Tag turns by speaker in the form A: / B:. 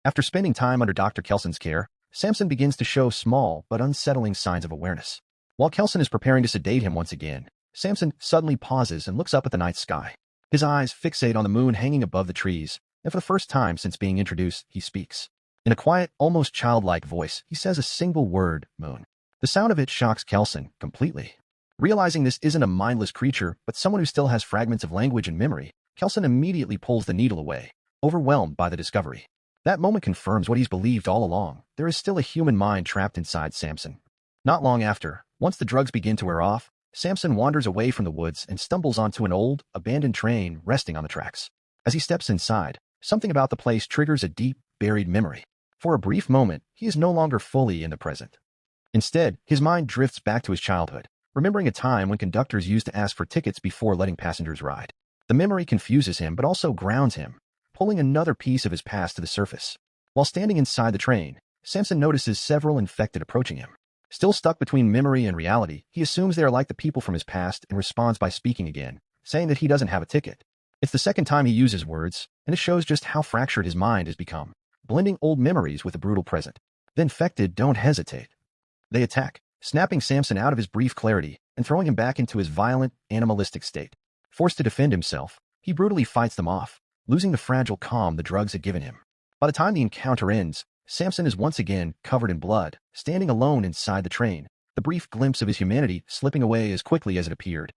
A: After spending time under Dr. Kelson's care, Samson begins to show small but unsettling signs of awareness. While Kelson is preparing to sedate him once again, Samson suddenly pauses and looks up at the night sky. His eyes fixate on the moon hanging above the trees, and for the first time since being introduced, he speaks. In a quiet, almost childlike voice, he says a single word, moon. The sound of it shocks Kelson completely. Realizing this isn't a mindless creature, but someone who still has fragments of language and memory, Kelson immediately pulls the needle away, overwhelmed by the discovery. That moment confirms what he's believed all along. There is still a human mind trapped inside Samson. Not long after, once the drugs begin to wear off, Samson wanders away from the woods and stumbles onto an old, abandoned train resting on the tracks. As he steps inside, something about the place triggers a deep, buried memory. For a brief moment, he is no longer fully in the present. Instead, his mind drifts back to his childhood, remembering a time when conductors used to ask for tickets before letting passengers ride. The memory confuses him but also grounds him, pulling another piece of his past to the surface. While standing inside the train, Samson notices several infected approaching him. Still stuck between memory and reality, he assumes they are like the people from his past and responds by speaking again, saying that he doesn't have a ticket. It's the second time he uses words, and it shows just how fractured his mind has become, blending old memories with a brutal present. The infected don't hesitate. They attack, snapping Samson out of his brief clarity and throwing him back into his violent, animalistic state. Forced to defend himself, he brutally fights them off, losing the fragile calm the drugs had given him. By the time the encounter ends, Samson is once again covered in blood, standing alone inside the train, the brief glimpse of his humanity slipping away as quickly as it appeared.